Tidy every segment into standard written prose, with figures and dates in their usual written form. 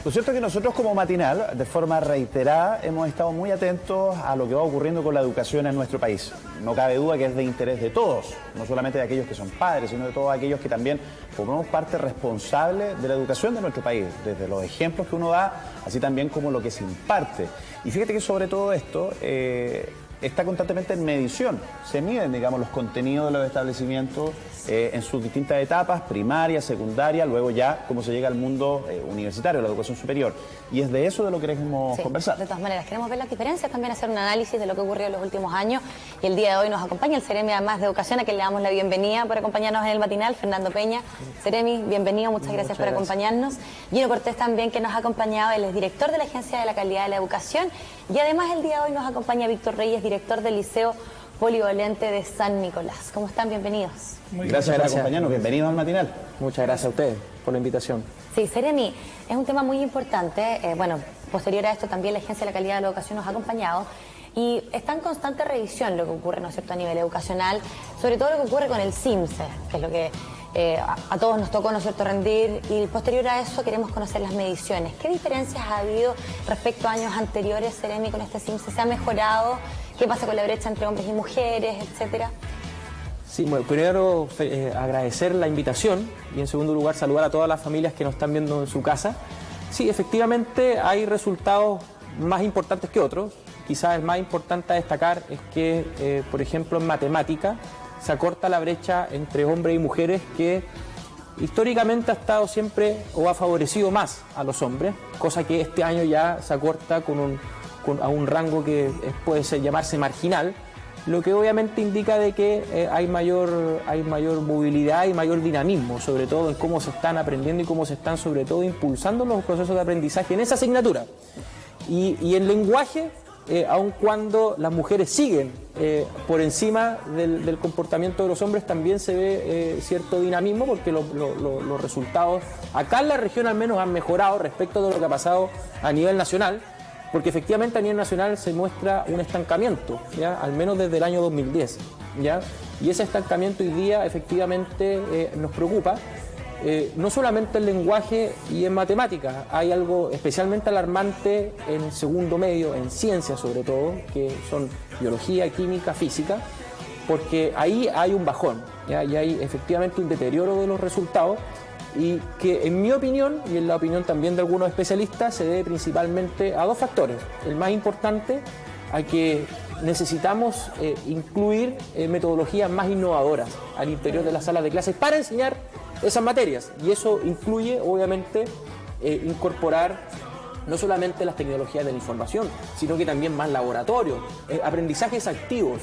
Lo cierto es que nosotros como Matinal, de forma reiterada, hemos estado muy atentos a lo que va ocurriendo con la educación en nuestro país. No cabe duda que es de interés de todos, no solamente de aquellos que son padres, sino de todos aquellos que también formamos parte responsable de la educación de nuestro país, desde los ejemplos que uno da, así también como lo que se imparte. Y fíjate que sobre todo esto está constantemente en medición. Se miden, digamos, los contenidos de los establecimientos en sus distintas etapas, primaria, secundaria, luego ya cómo se llega al mundo universitario, la educación superior. Y es de eso de lo que queremos conversar. De todas maneras, queremos ver las diferencias, también hacer un análisis de lo que ocurrió en los últimos años. Y el día de hoy nos acompaña el Ceremi además de Educación, a quien le damos la bienvenida por acompañarnos en el matinal, Fernando Peña. Ceremi, bienvenido, muchas gracias por acompañarnos. Gino Cortés también, que nos ha acompañado, él es director de la Agencia de la Calidad de la Educación. Y además el día de hoy nos acompaña Víctor Reyes, director del Liceo Polivalente de San Nicolás. ¿Cómo están? Bienvenidos. Gracias por acompañarnos, bienvenidos al matinal. Muchas gracias a ustedes por la invitación. Sí, Ceremi, es un tema muy importante. Bueno, posterior a esto también la Agencia de la Calidad de la Educación nos ha acompañado y está en constante revisión lo que ocurre, ¿no es cierto?, a nivel educacional, sobre todo lo que ocurre con el CIMSE, que es lo que a todos nos tocó, ¿no es cierto?, rendir, y posterior a eso queremos conocer las mediciones. ¿Qué diferencias ha habido respecto a años anteriores, Ceremi, con este CIMSE? ¿Se ha mejorado? ¿Qué pasa con la brecha entre hombres y mujeres, etcétera? Sí, bueno, primero agradecer la invitación y en segundo lugar saludar a todas las familias que nos están viendo en su casa. Sí, efectivamente hay resultados más importantes que otros. Quizás el más importante a destacar es que, por ejemplo, en matemática se acorta la brecha entre hombres y mujeres que históricamente ha estado siempre o ha favorecido más a los hombres, cosa que este año ya se acorta a un rango que puede llamarse marginal, lo que obviamente indica de que hay mayor movilidad y mayor dinamismo, sobre todo en cómo se están aprendiendo y cómo se están sobre todo impulsando los procesos de aprendizaje en esa asignatura. Y en lenguaje, aun cuando las mujeres siguen por encima del comportamiento de los hombres, también se ve cierto dinamismo, porque los resultados acá en la región al menos han mejorado respecto de lo que ha pasado a nivel nacional, porque efectivamente a nivel nacional se muestra un estancamiento, ¿ya?, al menos desde el año 2010, ¿ya? Y ese estancamiento hoy día efectivamente nos preocupa, no solamente en lenguaje y en matemáticas. Hay algo especialmente alarmante en segundo medio, en ciencias sobre todo, que son biología, química, física, porque ahí hay un bajón, ¿ya? Y hay efectivamente un deterioro de los resultados, y que en mi opinión y en la opinión también de algunos especialistas se debe principalmente a dos factores. El más importante, a que necesitamos incluir metodologías más innovadoras al interior de las salas de clases para enseñar esas materias, y eso incluye obviamente incorporar no solamente las tecnologías de la información, sino que también más laboratorios, aprendizajes activos.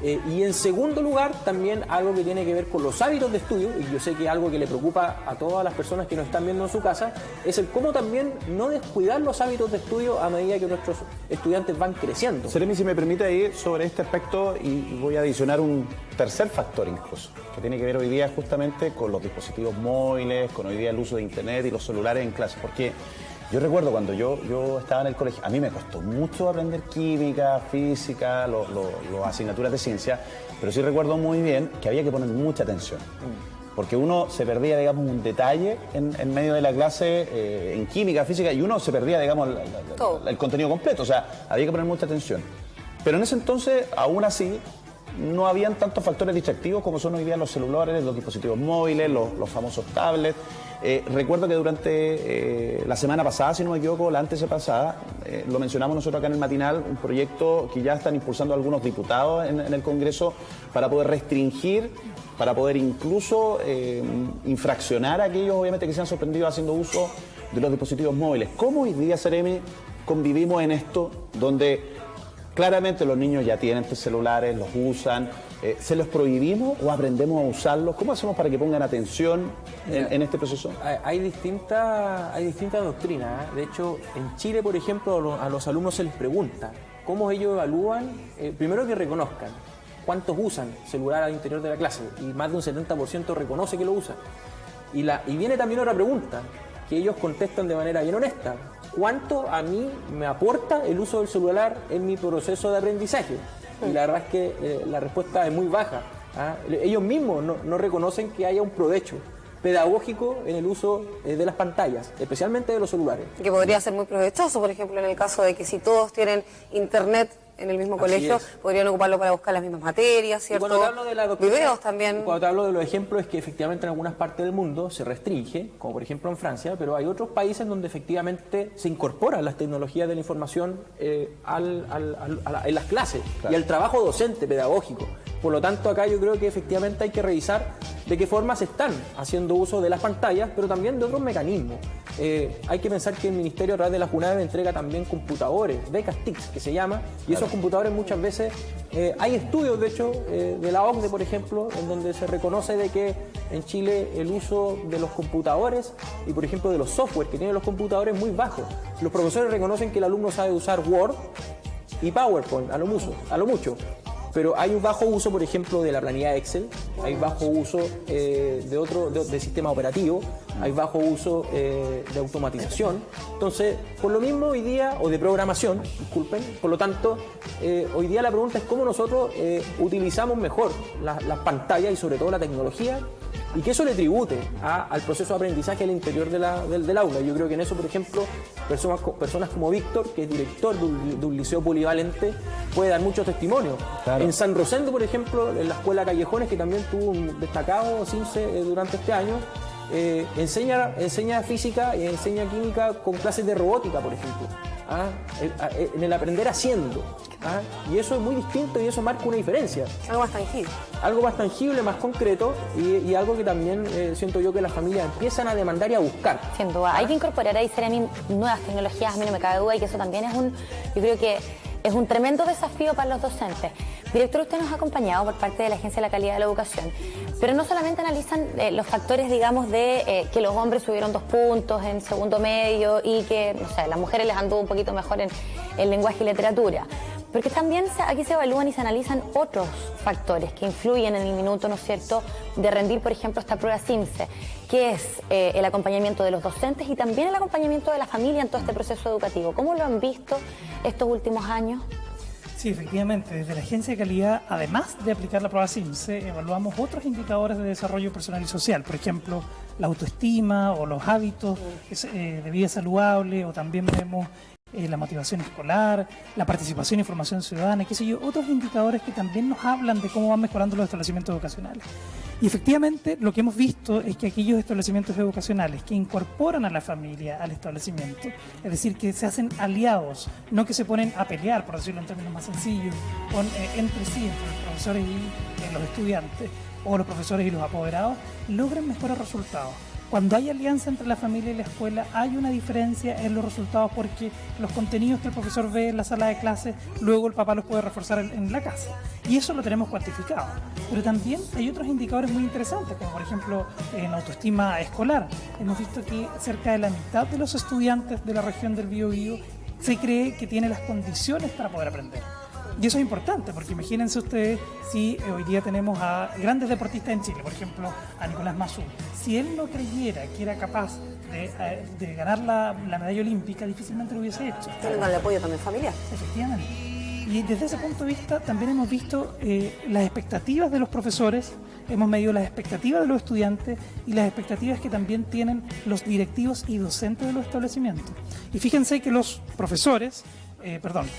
Y en segundo lugar, también algo que tiene que ver con los hábitos de estudio, y yo sé que algo que le preocupa a todas las personas que nos están viendo en su casa, es el cómo también no descuidar los hábitos de estudio a medida que nuestros estudiantes van creciendo. Ceremi, si me permite ir sobre este aspecto, y voy a adicionar un tercer factor incluso, que tiene que ver hoy día justamente con los dispositivos móviles, con hoy día el uso de internet y los celulares en clase, porque yo recuerdo cuando yo estaba en el colegio, a mí me costó mucho aprender química, física, las asignaturas de ciencia, pero sí recuerdo muy bien que había que poner mucha atención, porque uno se perdía, digamos, un detalle en medio de la clase en química, física, y uno se perdía, digamos, el contenido completo, o sea, había que poner mucha atención. Pero en ese entonces, aún así, no habían tantos factores distractivos como son hoy día los celulares, los dispositivos móviles, los famosos tablets. Recuerdo que durante la semana pasada, si no me equivoco, la antepasada, lo mencionamos nosotros acá en el matinal, un proyecto que ya están impulsando algunos diputados en el Congreso para poder restringir, para poder incluso infraccionar a aquellos, obviamente, que se han sorprendido haciendo uso de los dispositivos móviles. ¿Cómo hoy día, Ceremi, convivimos en esto donde claramente los niños ya tienen celulares, los usan? ¿Se los prohibimos o aprendemos a usarlos? ¿Cómo hacemos para que pongan atención en este proceso? Hay distintas doctrinas, ¿eh? De hecho, en Chile, por ejemplo, a los alumnos se les pregunta cómo ellos evalúan, primero que reconozcan cuántos usan celular al interior de la clase, y más de un 70% reconoce que lo usa. Y viene también otra pregunta, que ellos contestan de manera bien honesta: ¿cuánto a mí me aporta el uso del celular en mi proceso de aprendizaje? Y la verdad es que la respuesta es muy baja, ¿ah? Ellos mismos no reconocen que haya un provecho pedagógico en el uso de las pantallas, especialmente de los celulares. Que podría ser muy provechoso, por ejemplo, en el caso de que si todos tienen internet en el mismo colegio, podrían ocuparlo para buscar las mismas materias, ¿cierto? Y cuando te hablo de la doctrina, videos también. Cuando te hablo de los ejemplos es que efectivamente en algunas partes del mundo se restringe, como por ejemplo en Francia, pero hay otros países donde efectivamente se incorporan las tecnologías de la información en las clases, claro, y al trabajo docente, pedagógico. Por lo tanto, acá yo creo que efectivamente hay que revisar de qué forma se están haciendo uso de las pantallas, pero también de otros mecanismos. Hay que pensar que el Ministerio a través de la JUNAEV entrega también computadores, becas TICS que se llama, y esos computadores muchas veces, hay estudios de hecho de la OCDE, por ejemplo, en donde se reconoce de que en Chile el uso de los computadores y por ejemplo de los software que tienen los computadores es muy bajo. Los profesores reconocen que el alumno sabe usar Word y PowerPoint a lo mucho. Pero hay un bajo uso, por ejemplo, de la planilla Excel, hay bajo uso de sistema operativo, hay bajo uso de automatización. Entonces, por lo mismo hoy día, o de programación, disculpen, por lo tanto, hoy día la pregunta es cómo nosotros utilizamos mejor las pantallas y sobre todo la tecnología, y que eso le tribute al proceso de aprendizaje al interior del aula. Yo creo que en eso, por ejemplo, personas como Víctor, que es director de un liceo polivalente, puede dar mucho testimonio. Claro. En San Rosendo, por ejemplo, en la escuela Callejones, que también tuvo un destacado CINCE durante este año, enseña física y enseña química con clases de robótica, por ejemplo. En el aprender haciendo. Y eso es muy distinto y eso marca una diferencia. Algo más tangible. Algo más tangible, más concreto y algo que también siento yo que las familias empiezan a demandar y a buscar. Sin duda. Hay que incorporar ahí, Seremi, nuevas tecnologías, a mí no me cabe duda, y que eso también yo creo que es un tremendo desafío para los docentes. Director, usted nos ha acompañado por parte de la Agencia de la Calidad de la Educación, pero no solamente analizan los factores, digamos, de que los hombres subieron 2 puntos en segundo medio y que, no sé, las mujeres les anduvo un poquito mejor en lenguaje y literatura, porque también aquí se evalúan y se analizan otros factores que influyen en el minuto, ¿no es cierto?, de rendir, por ejemplo, esta prueba CINCE, que es el acompañamiento de los docentes y también el acompañamiento de la familia en todo este proceso educativo. ¿Cómo lo han visto estos últimos años? Sí, efectivamente, desde la Agencia de Calidad, además de aplicar la prueba CINCE, evaluamos otros indicadores de desarrollo personal y social, por ejemplo, la autoestima o los hábitos de vida saludable, o también vemos la motivación escolar, la participación y formación ciudadana, qué sé yo, otros indicadores que también nos hablan de cómo van mejorando los establecimientos educacionales. Y efectivamente lo que hemos visto es que aquellos establecimientos educacionales que incorporan a la familia al establecimiento, es decir, que se hacen aliados, no que se ponen a pelear, por decirlo en términos más sencillos, entre sí, entre los profesores y los estudiantes, o los profesores y los apoderados, logran mejores resultados. Cuando hay alianza entre la familia y la escuela, hay una diferencia en los resultados porque los contenidos que el profesor ve en la sala de clase, luego el papá los puede reforzar en la casa. Y eso lo tenemos cuantificado. Pero también hay otros indicadores muy interesantes, como por ejemplo en autoestima escolar. Hemos visto que cerca de la mitad de los estudiantes de la región del Biobío se cree que tiene las condiciones para poder aprender. Y eso es importante, porque imagínense ustedes si hoy día tenemos a grandes deportistas en Chile, por ejemplo, a Nicolás Massú. Si él no creyera que era capaz de ganar la medalla olímpica, difícilmente lo hubiese hecho. Tienen el apoyo también familiar. Efectivamente. Y desde ese punto de vista también hemos visto las expectativas de los profesores, hemos medido las expectativas de los estudiantes y las expectativas que también tienen los directivos y docentes de los establecimientos. Y fíjense que los profesores...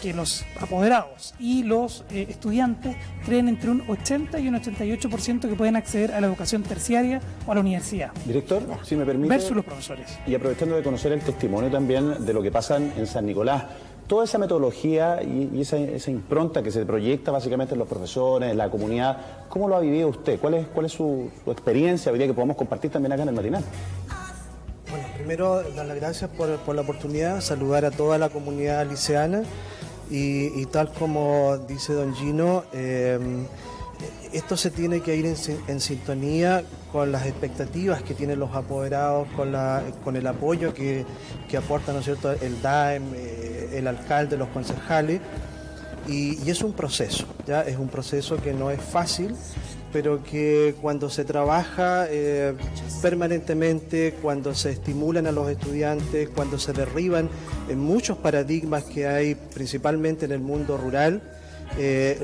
que los apoderados y los estudiantes creen entre un 80 y un 88% que pueden acceder a la educación terciaria o a la universidad. Director, si me permite... Versus los profesores. Y aprovechando de conocer el testimonio también de lo que pasa en San Nicolás, toda esa metodología y esa impronta que se proyecta básicamente en los profesores, en la comunidad, ¿cómo lo ha vivido usted? ¿Cuál es su experiencia hoy día que podemos compartir también acá en el matinal? Bueno, primero dar las gracias por la oportunidad, saludar a toda la comunidad liceana y tal como dice don Gino, esto se tiene que ir en sintonía con las expectativas que tienen los apoderados, con el apoyo que aporta, ¿no es cierto?, el DAEM, el alcalde, los concejales, y es un proceso, ¿ya? Es un proceso que no es fácil, pero que cuando se trabaja permanentemente, cuando se estimulan a los estudiantes, cuando se derriban en muchos paradigmas que hay principalmente en el mundo rural,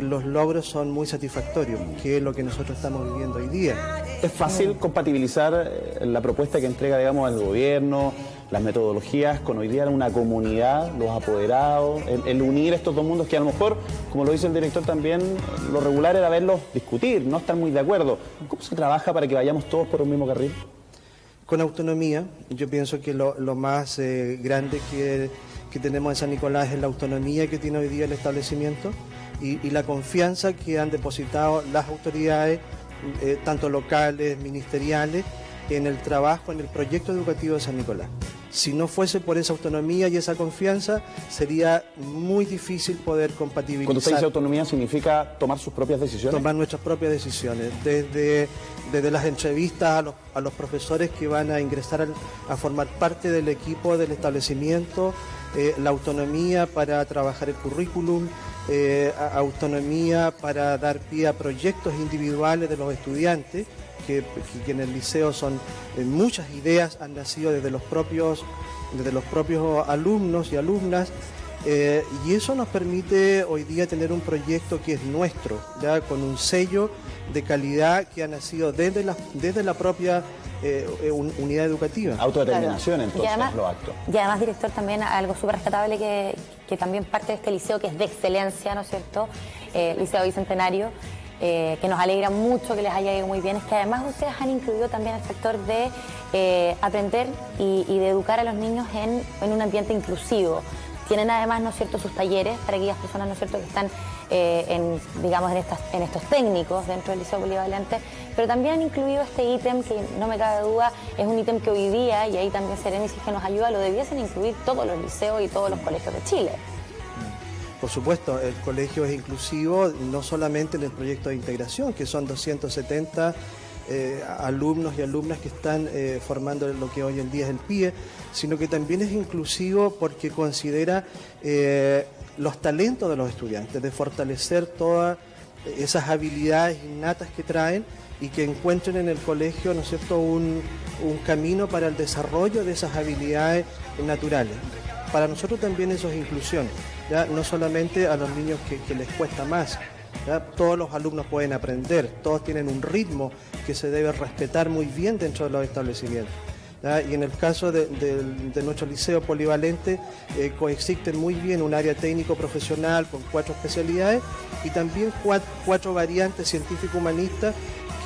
los logros son muy satisfactorios, que es lo que nosotros estamos viviendo hoy día. ¿Es fácil compatibilizar la propuesta que entrega, digamos, el gobierno, las metodologías, con hoy día una comunidad, los apoderados, el unir estos dos mundos que a lo mejor, como lo dice el director también, lo regular era verlos discutir, no estar muy de acuerdo? ¿Cómo se trabaja para que vayamos todos por un mismo carril? Con autonomía. Yo pienso que lo más grande que tenemos en San Nicolás es la autonomía que tiene hoy día el establecimiento y la confianza que han depositado las autoridades, tanto locales, ministeriales, en el trabajo, en el proyecto educativo de San Nicolás. Si no fuese por esa autonomía y esa confianza, sería muy difícil poder compatibilizar. Cuando usted dice autonomía, ¿significa tomar sus propias decisiones? Tomar nuestras propias decisiones, desde las entrevistas a los profesores que van a ingresar a formar parte del equipo del establecimiento, la autonomía para trabajar el currículum, autonomía para dar pie a proyectos individuales de los estudiantes, que en el liceo son muchas ideas han nacido desde los propios alumnos y alumnas, y eso nos permite hoy día tener un proyecto que es nuestro, ya con un sello de calidad que ha nacido desde la propia unidad educativa. Autodeterminación, claro. Entonces, además, los actos. Y además, director, también algo súper rescatable que también parte de este liceo, que es de excelencia, ¿no es cierto? Liceo Bicentenario, que nos alegra mucho que les haya ido muy bien, es que además ustedes han incluido también el factor de aprender y de educar a los niños en un ambiente inclusivo. Tienen además, ¿no es cierto?, sus talleres para aquellas personas, ¿no es cierto?, que están en estos técnicos dentro del Liceo Polivalente, pero también han incluido este ítem que, no me cabe duda, es un ítem que hoy día, y ahí también Seremis que nos ayuda, lo debiesen incluir todos los liceos y todos los colegios de Chile. Por supuesto, el colegio es inclusivo, no solamente en el proyecto de integración, que son 270 alumnos y alumnas que están formando lo que hoy en día es el PIE, sino que también es inclusivo porque considera los talentos de los estudiantes, de fortalecer todas esas habilidades innatas que traen y que encuentren en el colegio, ¿no es cierto?, un camino para el desarrollo de esas habilidades naturales. Para nosotros también eso es inclusión, ¿ya? No solamente a los niños que les cuesta más, ¿ya? Todos los alumnos pueden aprender, todos tienen un ritmo que se debe respetar muy bien dentro de los establecimientos, ¿ya? Y en el caso de nuestro liceo polivalente coexisten muy bien un área técnico-profesional con 4 especialidades y también 4 variantes científico-humanistas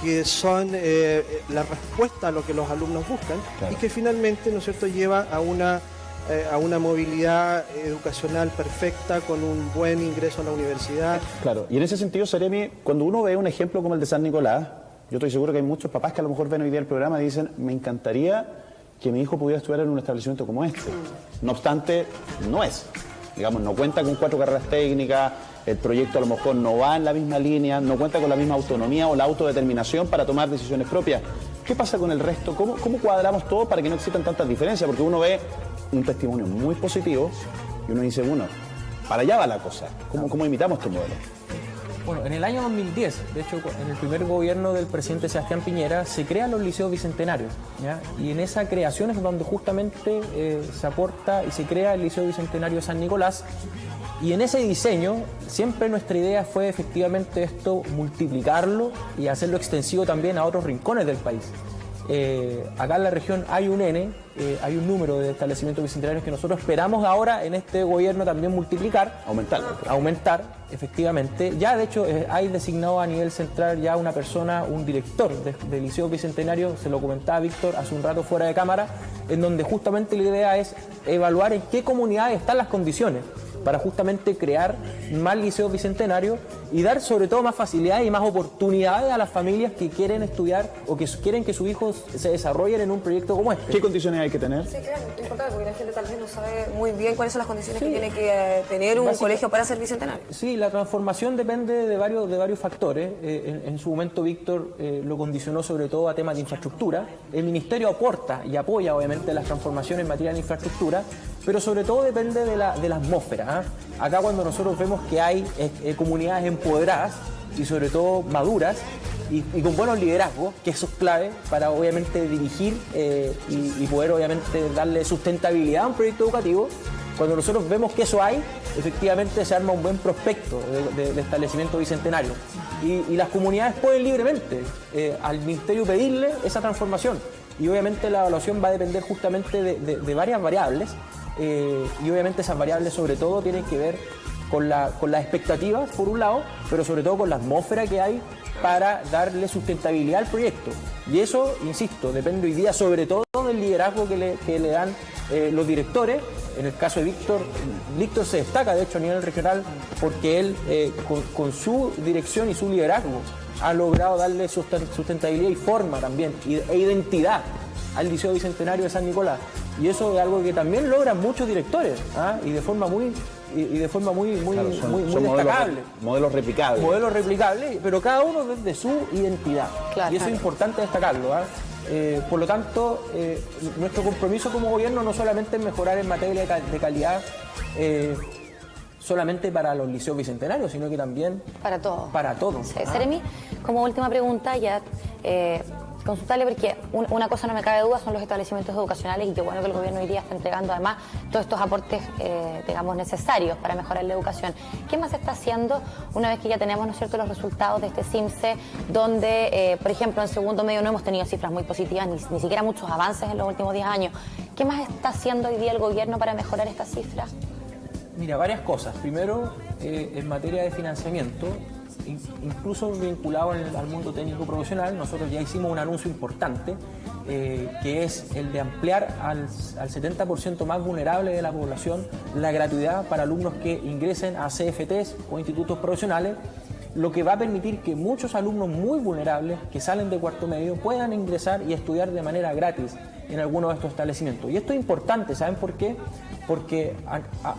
que son la respuesta a lo que los alumnos buscan, claro. Y que finalmente, ¿no es cierto?, lleva a una movilidad educacional perfecta, con un buen ingreso a la universidad. Claro, y en ese sentido, Seremi, cuando uno ve un ejemplo como el de San Nicolás, yo estoy seguro que hay muchos papás que a lo mejor ven hoy día el programa y dicen, me encantaría que mi hijo pudiera estudiar en un establecimiento como este. No obstante, no es. Digamos, no cuenta con 4 carreras técnicas, el proyecto a lo mejor no va en la misma línea, no cuenta con la misma autonomía o la autodeterminación para tomar decisiones propias. ¿Qué pasa con el resto? ¿Cómo cuadramos todo para que no existan tantas diferencias? Porque uno ve un testimonio muy positivo y uno dice, bueno, para allá va la cosa. ¿Cómo imitamos este modelo? Bueno, en el año 2010, de hecho, en el primer gobierno del presidente Sebastián Piñera, se crean los liceos bicentenarios, ¿ya? Y en esa creación es donde justamente se aporta y se crea el Liceo Bicentenario de San Nicolás. Y en ese diseño, siempre nuestra idea fue efectivamente esto, multiplicarlo y hacerlo extensivo también a otros rincones del país. Acá en la región hay un hay un número de establecimientos bicentenarios que nosotros esperamos ahora en este gobierno también multiplicar. Aumentar, efectivamente. Ya de hecho hay designado a nivel central ya una persona, un director del Liceo Bicentenario, se lo comentaba Víctor hace un rato fuera de cámara, en donde justamente la idea es evaluar en qué comunidades están las condiciones para justamente crear más liceos bicentenarios y dar sobre todo más facilidades y más oportunidades a las familias que quieren estudiar o que quieren que sus hijos se desarrollen en un proyecto como este. ¿Qué condiciones hay que tener? Sí, claro, es importante porque la gente tal vez no sabe muy bien cuáles son las condiciones que tiene que tener un colegio para ser bicentenario. Sí, la transformación depende de varios factores. En su momento Víctor lo condicionó sobre todo a temas de infraestructura. El Ministerio aporta y apoya obviamente las transformaciones en materia de infraestructura, pero sobre todo depende de la atmósfera. Acá cuando nosotros vemos que hay comunidades empoderadas y sobre todo maduras y con buenos liderazgos, que eso es clave para obviamente dirigir y poder obviamente darle sustentabilidad a un proyecto educativo, Cuando nosotros vemos que eso hay, efectivamente se arma un buen prospecto de establecimiento bicentenario. Y las comunidades pueden libremente al Ministerio pedirle esa transformación. Y obviamente la evaluación va a depender justamente de varias variables. Y obviamente esas variables sobre todo tienen que ver con las expectativas, por un lado, pero sobre todo con la atmósfera que hay para darle sustentabilidad al proyecto. Y eso, insisto, depende hoy día sobre todo del liderazgo que le dan los directores. En el caso de Víctor se destaca, de hecho, a nivel regional, porque él, con su dirección y su liderazgo, ha logrado darle sustentabilidad y forma también, e identidad al Liceo Bicentenario de San Nicolás. Y eso es algo que también logran muchos directores, y de forma muy destacable. Modelos replicables. Modelos replicables, pero cada uno desde su identidad. Claro, y eso es importante destacarlo. Por lo tanto, nuestro compromiso como gobierno no solamente es mejorar en materia de calidad solamente para los liceos bicentenarios, sino que también para todos. Para todos. Sí. Seremi, como última pregunta, ya consultarle, porque una cosa no me cabe duda son los establecimientos educacionales, y qué bueno que el gobierno hoy día está entregando además todos estos aportes, digamos, necesarios para mejorar la educación. ¿Qué más se está haciendo una vez que ya tenemos, ¿no es cierto?, los resultados de este CIMSE, donde, por ejemplo, en segundo medio no hemos tenido cifras muy positivas, ni siquiera muchos avances en los últimos 10 años? ¿Qué más está haciendo hoy día el gobierno para mejorar estas cifras? Mira, varias cosas. Primero, en materia de financiamiento, incluso vinculado al mundo técnico profesional, nosotros ya hicimos un anuncio importante, que es el de ampliar al 70% más vulnerable de la población la gratuidad para alumnos que ingresen a CFTs o institutos profesionales, lo que va a permitir que muchos alumnos muy vulnerables que salen de cuarto medio puedan ingresar y estudiar de manera gratis en algunos de estos establecimientos. Y esto es importante, ¿saben por qué? Porque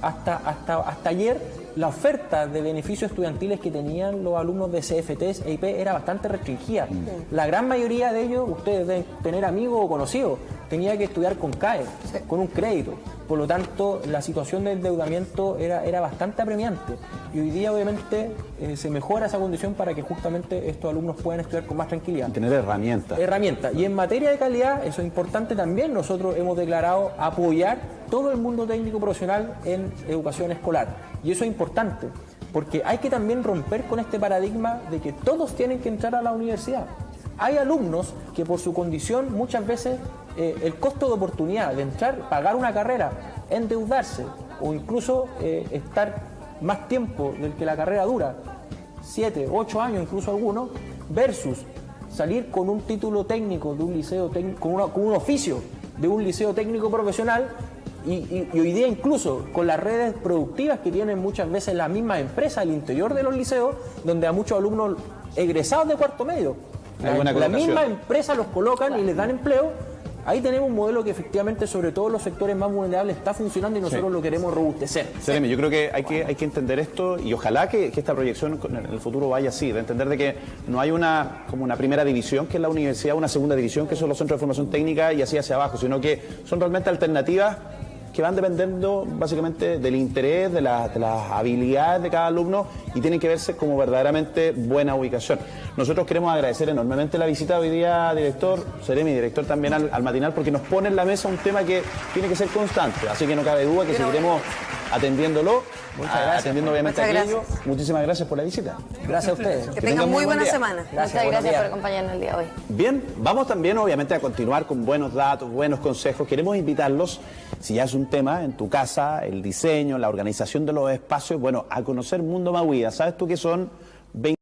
hasta ayer la oferta de beneficios estudiantiles que tenían los alumnos de CFTs e IP era bastante restringida. La gran mayoría de ellos, ustedes deben tener amigos o conocidos, tenía que estudiar con CAE, con un crédito. Por lo tanto, la situación de endeudamiento era bastante apremiante. Y hoy día, obviamente, se mejora esa condición para que justamente estos alumnos puedan estudiar con más tranquilidad. Y tener herramientas. Y en materia de calidad, eso es importante también, nosotros hemos declarado apoyar todo el mundo técnico profesional en educación escolar. Y eso es importante, porque hay que también romper con este paradigma de que todos tienen que entrar a la universidad. Hay alumnos que por su condición muchas veces el costo de oportunidad de entrar, pagar una carrera, endeudarse o incluso estar más tiempo del que la carrera dura, 7, 8 años incluso algunos, versus salir con un título técnico de un liceo técnico, con un oficio de un liceo técnico profesional, y hoy día incluso con las redes productivas que tienen muchas veces las mismas empresas al interior de los liceos, donde a muchos alumnos egresados de cuarto medio, la misma empresa los colocan y les dan empleo. Ahí tenemos un modelo que efectivamente, sobre todo en los sectores más vulnerables, está funcionando y nosotros lo queremos robustecer. Seremi, yo creo que hay que entender esto, y ojalá que esta proyección en el futuro vaya así, de entender de que no hay como una primera división, que es la universidad, una segunda división, que son los centros de formación técnica, y así hacia abajo, sino que son realmente alternativas que van dependiendo básicamente del interés, de las habilidades de cada alumno, y tienen que verse como verdaderamente buena ubicación. Nosotros queremos agradecer enormemente la visita hoy día, director, Seremi, director también al matinal, porque nos pone en la mesa un tema que tiene que ser constante, así que no cabe duda que seguiremos atendiéndolo, atendiendo obviamente a aquello. Muchísimas gracias por la visita. Gracias a ustedes. Que tengan muy buena semana. Muchas gracias por acompañarnos el día de hoy. Bien, vamos también obviamente a continuar con buenos datos, buenos consejos. Queremos invitarlos, si ya es un tema en tu casa, el diseño, la organización de los espacios, bueno, a conocer Mundo Mahuida. ¿Sabes tú qué son 20